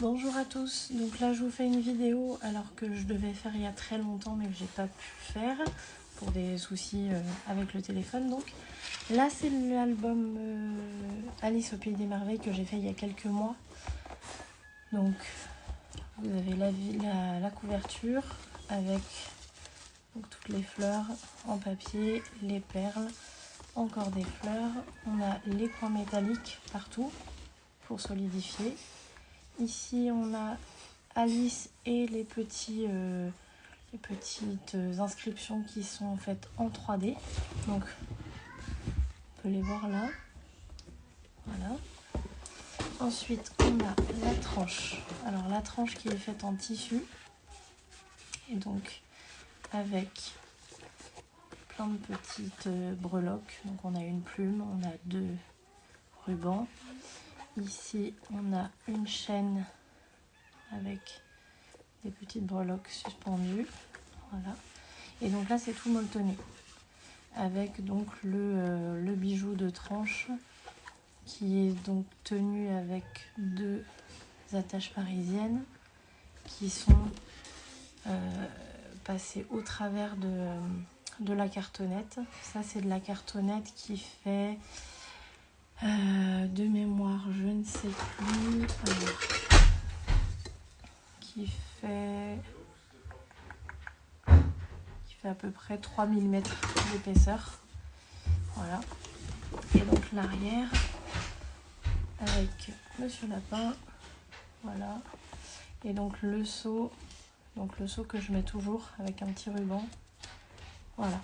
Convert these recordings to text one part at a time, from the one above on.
Bonjour à tous, donc là je vous fais une vidéo alors que je devais faire il y a très longtemps mais que j'ai pas pu faire pour des soucis avec le téléphone. Donc là c'est l'album Alice au Pays des Merveilles que j'ai fait il y a quelques mois. Donc vous avez la couverture avec donc, toutes les fleurs en papier, les perles, encore des fleurs. On a les coins métalliques partout pour solidifier. Ici, on a Alice et les petites inscriptions qui sont en fait en 3D. Donc, on peut les voir là. Voilà. Ensuite, on a la tranche. Alors, la tranche qui est faite en tissu. Et donc, avec plein de petites breloques. Donc, on a une plume, on a 2 rubans. Ici, on a une chaîne avec des petites breloques suspendues. Voilà. Et donc là, c'est tout molletonné. Avec donc le bijou de tranche qui est donc tenu avec 2 attaches parisiennes qui sont passées au travers de la cartonnette. Ça, c'est de la cartonnette qui fait de mémoire, je ne sais plus, qui fait à peu près 3 mm d'épaisseur. Voilà. Et donc l'arrière avec Monsieur Lapin. Voilà. Et donc le seau que je mets toujours avec un petit ruban. Voilà.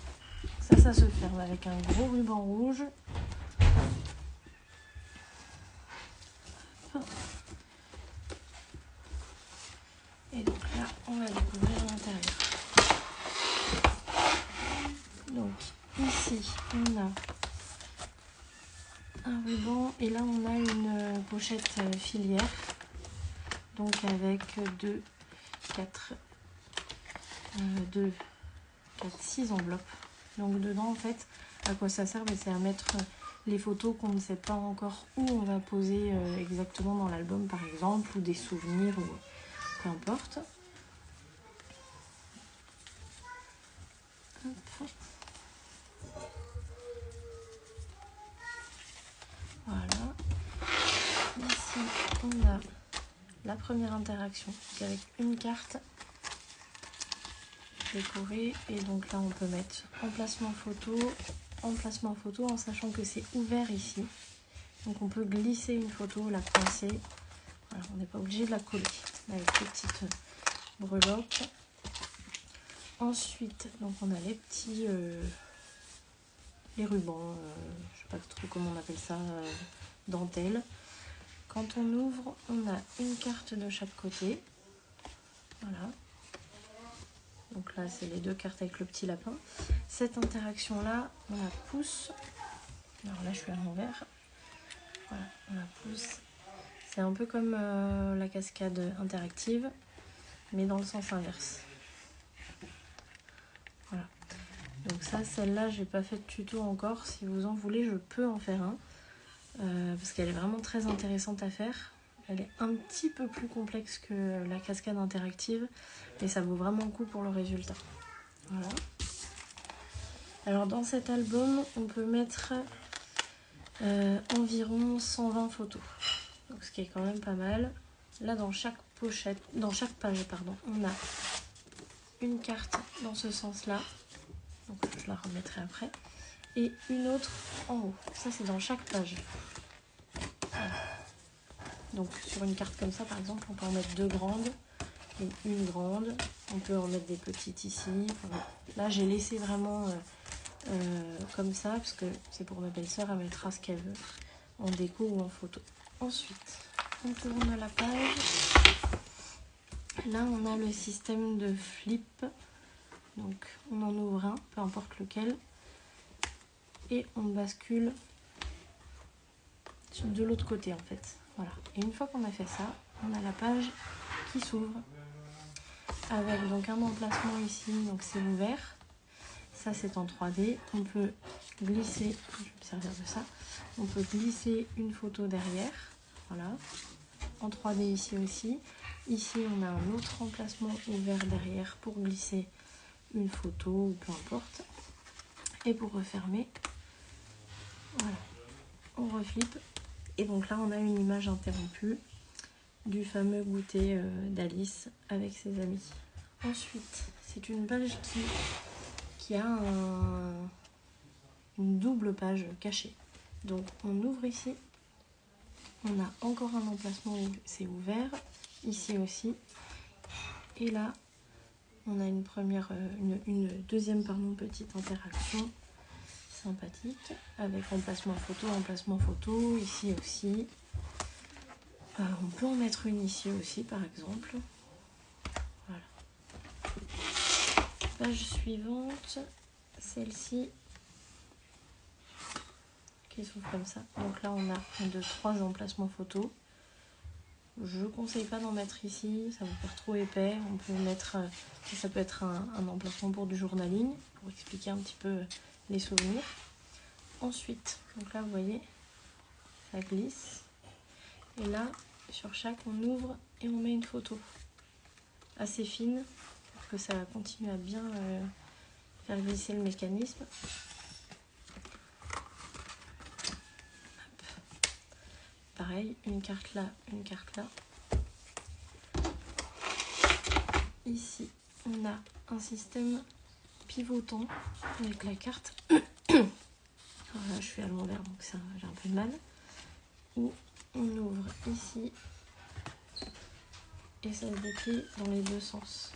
Ça se ferme avec un gros ruban rouge. Et donc là, on va découvrir l'intérieur. Donc ici, on a un ruban et là on a une pochette filière. Donc avec 6 enveloppes. Donc dedans en fait, à quoi ça sert? C'est à mettre les photos qu'on ne sait pas encore où on va poser exactement dans l'album par exemple, ou des souvenirs, ou peu importe. Hop. Voilà. Ici on a la première interaction avec une carte décorée, et donc là on peut mettre emplacement photo en sachant que c'est ouvert ici, donc on peut glisser une photo, la coincer. Voilà, on n'est pas obligé de la coller avec les petites breloques. Ensuite donc on a les petits les rubans, je sais pas trop comment on appelle ça, dentelle. Quand on ouvre, on a une carte de chaque côté. Voilà. Donc là, c'est les 2 cartes avec le petit lapin. Cette interaction-là, on la pousse. Alors là, je suis à l'envers. Voilà, on la pousse. C'est un peu comme la cascade interactive, mais dans le sens inverse. Voilà. Donc ça, celle-là, j'ai pas fait de tuto encore. Si vous en voulez, je peux en faire un. Parce qu'elle est vraiment très intéressante à faire. Elle est un petit peu plus complexe que la cascade interactive, mais ça vaut vraiment le coup pour le résultat. Voilà. Alors dans cet album, on peut mettre environ 120 photos. Donc ce qui est quand même pas mal. Là dans chaque page, on a une carte dans ce sens-là. Donc je la remettrai après. Et une autre en haut. Ça c'est dans chaque page. Voilà. Donc sur une carte comme ça par exemple, on peut en mettre 2 grandes et une grande. On peut en mettre des petites ici. Enfin, là j'ai laissé vraiment comme ça parce que c'est pour ma belle-sœur, elle mettra ce qu'elle veut en déco ou en photo. Ensuite on tourne la page. Là on a le système de flip, donc on en ouvre un, peu importe lequel, et on bascule de l'autre côté en fait. Voilà. Et une fois qu'on a fait ça, on a la page qui s'ouvre avec donc un emplacement ici, donc c'est ouvert. Ça c'est en 3D. On peut glisser, je vais me servir de ça. On peut glisser une photo derrière. Voilà. en 3D ici aussi. Ici, on a un autre emplacement ouvert derrière pour glisser une photo ou peu importe. Et pour refermer, voilà, on reflippe. Et donc là, on a une image interrompue du fameux goûter d'Alice avec ses amis. Ensuite, c'est une page qui a une double page cachée. Donc on ouvre ici, on a encore un emplacement où c'est ouvert, ici aussi. Et là, on a une deuxième petite interaction sympathique avec emplacement photo, ici aussi. On peut en mettre une ici aussi par exemple. Voilà. Page suivante, celle-ci qui s'ouvre comme ça. Donc là on a 3 emplacements photo. Je ne conseille pas d'en mettre ici, ça va faire trop épais. On peut mettre, ça peut être un emplacement pour du journaling, pour expliquer un petit peu les souvenirs. Ensuite, donc là vous voyez, ça glisse. Et là, sur chaque, on ouvre et on met une photo assez fine pour que ça continue à bien faire glisser le mécanisme. Hop. Pareil, une carte là, une carte là. Ici, on a un système pivotant avec la carte. Voilà, je suis à l'envers, donc ça, j'ai un peu de mal. Où on ouvre ici et ça se déplie dans les deux sens.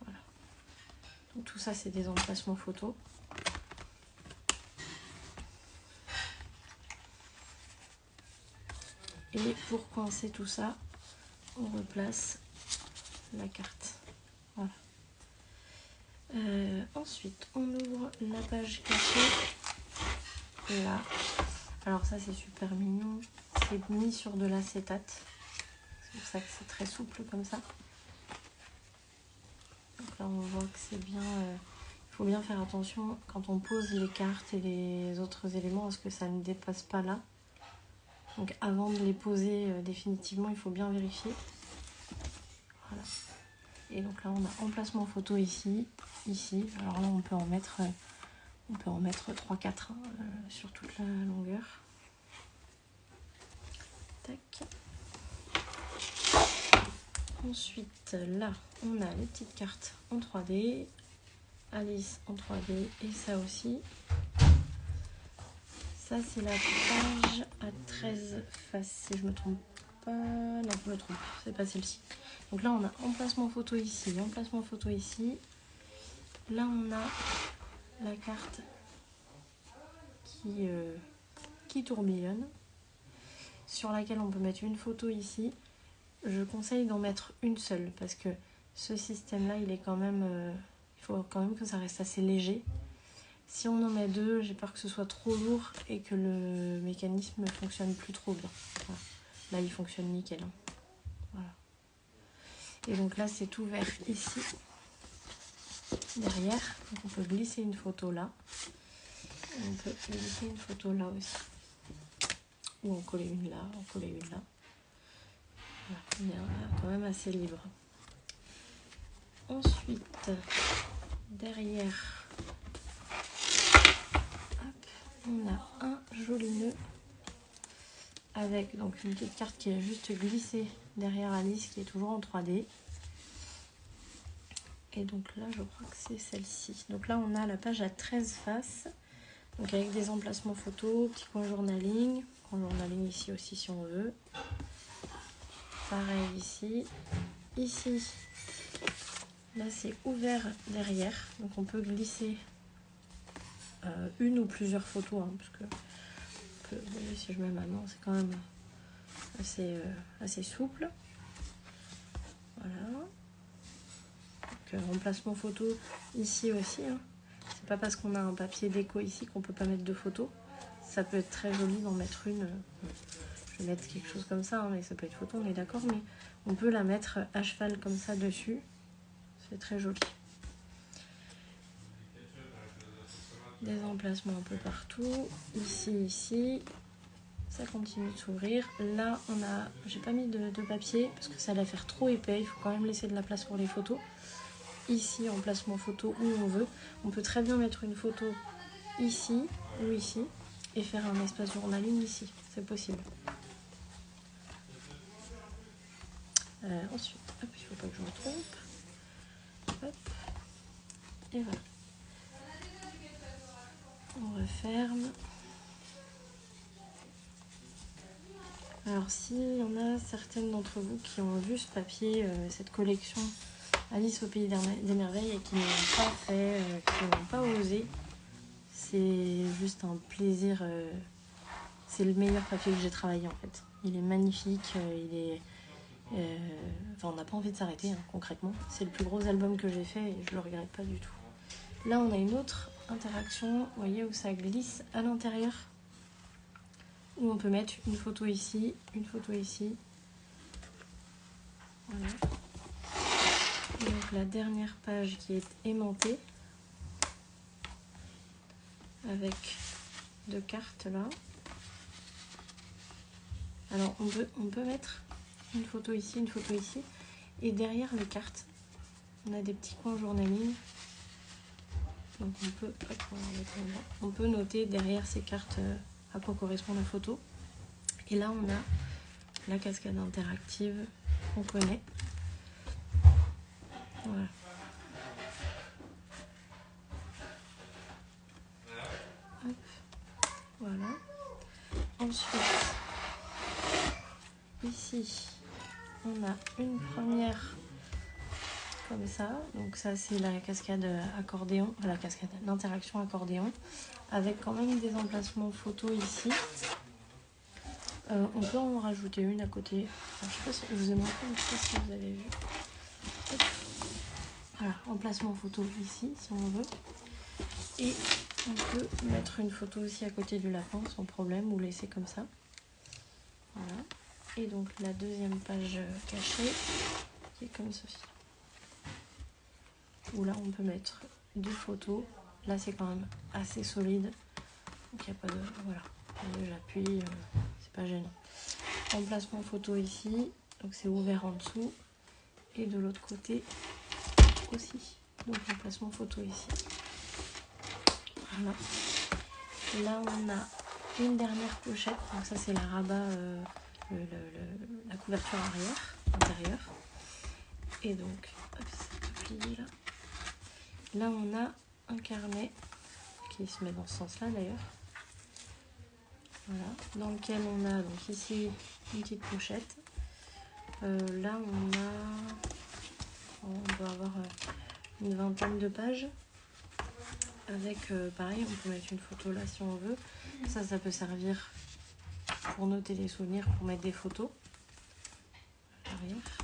Voilà. Donc tout ça, c'est des emplacements photos. Et pour coincer tout ça, on replace la carte. Voilà. Ensuite, on ouvre la page cachée. Là. Alors ça, c'est super mignon. C'est mis sur de l'acétate. C'est pour ça que c'est très souple comme ça. Donc là, on voit que c'est bien... Il faut bien faire attention quand on pose les cartes et les autres éléments à ce que ça ne dépasse pas là. Donc avant de les poser définitivement, il faut bien vérifier. Voilà. Et donc là, on a emplacement photo ici. Alors là, on peut en mettre 3-4 sur toute la longueur. Tac. Ensuite, là, on a les petites cartes en 3D. Alice en 3D et ça aussi. Ça, c'est la page à 13 faces, si je me trompe pas. Non, je me trompe, c'est pas celle-ci. Donc là, on a emplacement photo ici, emplacement photo ici. Là, on a la carte qui tourbillonne, sur laquelle on peut mettre une photo ici. Je conseille d'en mettre une seule, parce que ce système-là, il est quand même... il faut quand même que ça reste assez léger. Si on en met 2, j'ai peur que ce soit trop lourd et que le mécanisme ne fonctionne plus trop bien. Voilà. Là, il fonctionne nickel. Voilà. Et donc là, c'est ouvert ici, derrière. Donc on peut glisser une photo là. Et on peut glisser une photo là aussi. Ou en coller une là, en coller une là. Voilà. On est quand même assez libre. Ensuite, derrière... On a un joli nœud avec donc une petite carte qui est juste glissée derrière Alice qui est toujours en 3D. Et donc là, je crois que c'est celle-ci. Donc là, on a la page à 13 faces. Donc avec des emplacements photos, petit coin journaling ici aussi si on veut. Pareil ici. Ici, là c'est ouvert derrière. Donc on peut glisser une ou plusieurs photos. Parce que vous voyez, si je mets ma main, c'est quand même assez souple. Voilà. Donc, remplacement photo ici aussi. Hein. C'est pas parce qu'on a un papier déco ici qu'on peut pas mettre de photos. Ça peut être très joli d'en mettre une. Je vais mettre quelque chose comme ça, hein, mais ça peut être photo, on est d'accord. Mais on peut la mettre à cheval comme ça dessus. C'est très joli. Des emplacements un peu partout. Ici. Ça continue de s'ouvrir. Là, j'ai pas mis de papier parce que ça allait faire trop épais. Il faut quand même laisser de la place pour les photos. Ici, en placement photo, où on veut. On peut très bien mettre une photo ici ou ici et faire un espace journaling ici. C'est possible. Ensuite, hop, il ne faut pas que je me trompe. Hop. Et voilà. On referme. Alors, s'il y en a certaines d'entre vous qui ont vu ce papier, cette collection Alice au Pays des Merveilles et qui n'ont pas fait, qui n'ont pas osé, c'est juste un plaisir. C'est le meilleur papier que j'ai travaillé en fait. Il est magnifique, enfin, on n'a pas envie de s'arrêter, hein, concrètement. C'est le plus gros album que j'ai fait et je le regrette pas du tout. Là, on a une autre interaction, vous voyez, où ça glisse à l'intérieur. Où on peut mettre une photo ici, une photo ici. Voilà. Et donc la dernière page qui est aimantée. Avec deux cartes là. Alors on peut mettre une photo ici, une photo ici. Et derrière les cartes, on a des petits coins journaling. Donc on peut noter derrière ces cartes à quoi correspond la photo. Et là on a la cascade interactive qu'on connaît. Voilà. Hop. Voilà. Ensuite, ici, on a une première comme ça. Donc ça c'est la cascade accordéon, l'interaction accordéon, avec quand même des emplacements photos ici. On peut en rajouter une à côté. Alors, je sais pas si je vous ai montré, mais je sais pas si vous avez vu. Hop. Voilà, emplacement photo ici si on veut. Et on peut mettre une photo aussi à côté du lapin sans problème ou laisser comme ça. Voilà. Et donc la deuxième page cachée qui est comme ceci. Où là on peut mettre deux photos. Là c'est quand même assez solide. Donc il n'y a pas de. Voilà. J'appuie, c'est pas gênant. Emplacement photo ici. Donc c'est ouvert en dessous. Et de l'autre côté aussi. Donc emplacement photo ici. Voilà. Là on a une dernière pochette. Donc ça c'est la rabat, la couverture intérieure. Et donc, hop, c'est plié là. Là on a un carnet qui se met dans ce sens là d'ailleurs. Voilà, dans lequel on a donc ici une petite pochette. Là on doit avoir une vingtaine de pages. Avec pareil, on peut mettre une photo là si on veut. Ça peut servir pour noter des souvenirs, pour mettre des photos. Derrière.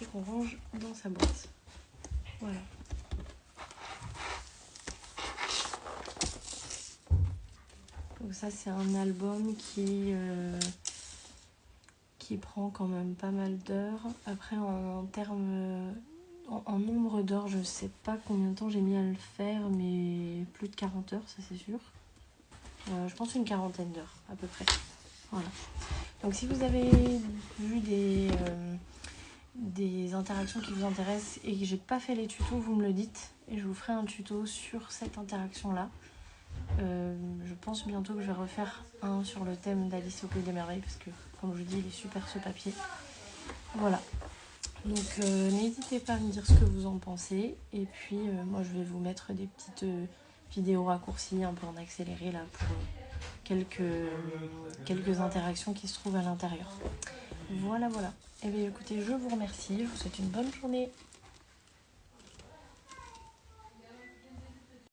Et qu'on range dans sa boîte. Voilà. Donc ça c'est un album qui prend quand même pas mal d'heures. Après en termes, en nombre d'heures, je sais pas combien de temps j'ai mis à le faire, mais plus de 40 heures, ça c'est sûr. Je pense une quarantaine d'heures à peu près. Voilà. Donc si vous avez vu des interactions qui vous intéressent et que j'ai pas fait les tutos, vous me le dites et je vous ferai un tuto sur cette interaction là. Je pense bientôt que je vais refaire un sur le thème d'Alice au Pays des Merveilles parce que comme je vous dis il est super ce papier. Voilà, donc n'hésitez pas à me dire ce que vous en pensez et puis moi je vais vous mettre des petites vidéos raccourcies un peu en accéléré là pour quelques interactions qui se trouvent à l'intérieur. Voilà. Et bien écoutez, je vous remercie, je vous souhaite une bonne journée.